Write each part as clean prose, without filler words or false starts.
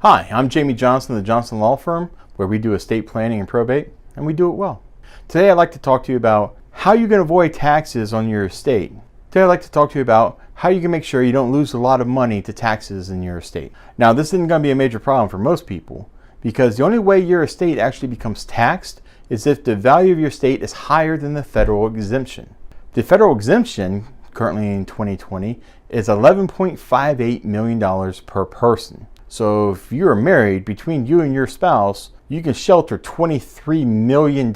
Hi, I'm Jamie Johnson of the Johnson Law Firm, where we do estate planning and probate, and we do it well. Today I'd like to talk to you about how you can avoid taxes on your estate. Today I'd like to talk to you about how you can make sure you don't lose a lot of money to taxes in your estate. Now, this isn't going to be a major problem for most people, because the only way your estate actually becomes taxed is if the value of your estate is higher than the federal exemption. The federal exemption, currently in 2020, is $11.58 million per person. So if you're married, between you and your spouse, you can shelter $23 million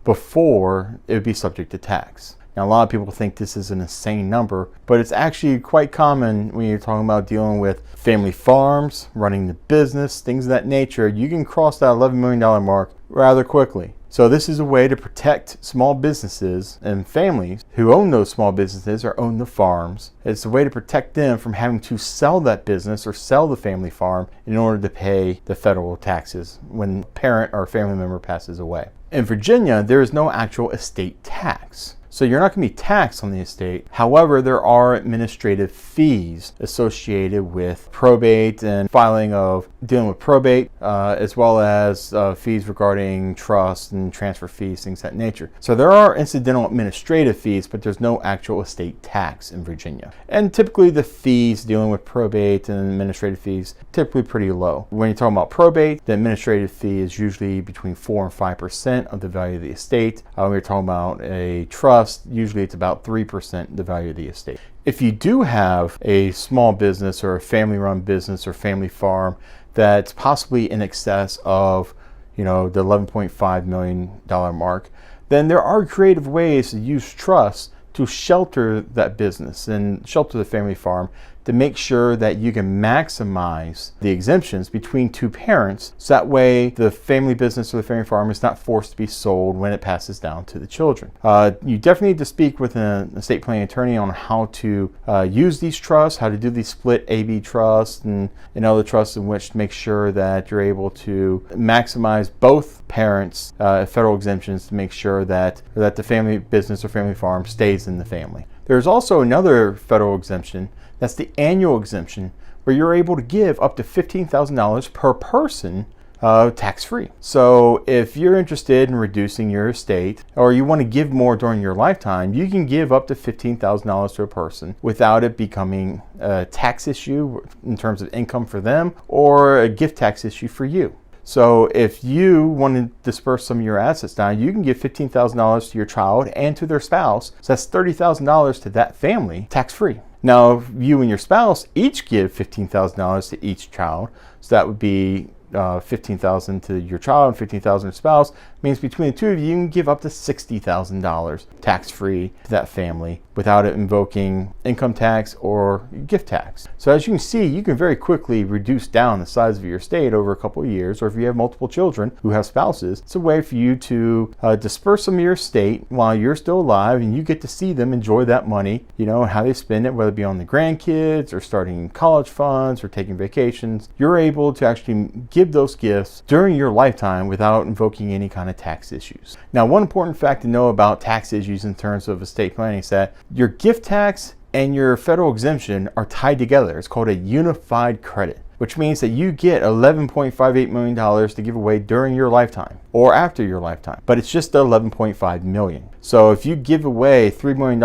before it would be subject to tax. Now, a lot of people think this is an insane number, but it's actually quite common when you're talking about dealing with family farms, running the business, things of that nature. You can cross that $11 million mark rather quickly. So this is a way to protect small businesses and families who own those small businesses or own the farms. It's a way to protect them from having to sell that business or sell the family farm in order to pay the federal taxes when a parent or a family member passes away. In Virginia, there is no actual estate tax. So you're not going to be taxed on the estate. However, there are administrative fees associated with probate and filing of dealing with probate, as well as fees regarding trust and transfer fees, things of that nature. So there are incidental administrative fees, but there's no actual estate tax in Virginia. And typically the fees dealing with probate and administrative fees, typically pretty low. When you're talking about probate, the administrative fee is usually between 4 and 5% of the value of the estate. When you're talking about a trust, usually it's about 3% the value of the estate. If you do have a small business or a family-run business or family farm that's possibly in excess of, the $11.5 million mark, then there are creative ways to use trust to shelter that business and shelter the family farm to make sure that you can maximize the exemptions between two parents, so that way the family business or the family farm is not forced to be sold when it passes down to the children. You definitely need to speak with an estate planning attorney on how to use these trusts, how to do these split AB trusts and other trusts in which to make sure that you're able to maximize both parents' federal exemptions to make sure that the family business or family farm stays in the family. There's also another federal exemption. That's the annual exemption, where you're able to give up to $15,000 per person tax-free. So if you're interested in reducing your estate, or you want to give more during your lifetime, you can give up to $15,000 to a person without it becoming a tax issue in terms of income for them or a gift tax issue for you. So if you want to disperse some of your assets down, you can give $15,000 to your child and to their spouse. So that's $30,000 to that family, tax-free. Now, if you and your spouse each give $15,000 to each child, so that would be $15,000 to your child and $15,000 to your spouse, means between the two of you, you can give up to $60,000 tax-free to that family without it invoking income tax or gift tax. So as you can see, you can very quickly reduce down the size of your estate over a couple of years, or if you have multiple children who have spouses, it's a way for you to disperse some of your estate while you're still alive, and you get to see them enjoy that money, and how they spend it, whether it be on the grandkids or starting college funds or taking vacations. You're able to actually give those gifts during your lifetime without invoking any kind of tax issues. Now, one important fact to know about tax issues in terms of estate planning is that your gift tax and your federal exemption are tied together. It's called a unified credit, which means that you get $11.58 million to give away during your lifetime or after your lifetime, but it's just $11.5 million. So if you give away $3 million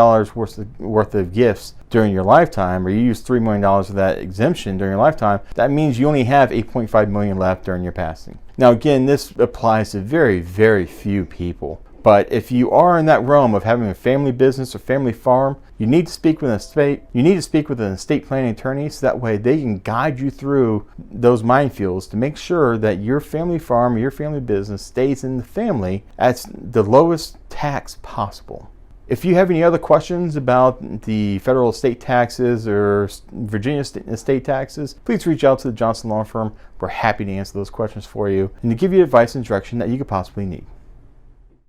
worth of gifts during your lifetime, or you use $3 million of that exemption during your lifetime, that means you only have $8.5 million left during your passing. Now, again, this applies to very, very few people. But if you are in that realm of having a family business or family farm, you need to speak with an estate planning attorney, so that way they can guide you through those minefields to make sure that your family farm or your family business stays in the family at the lowest tax possible. If you have any other questions about the federal estate taxes or Virginia estate taxes, please reach out to the Johnson Law Firm. We're happy to answer those questions for you and to give you advice and direction that you could possibly need.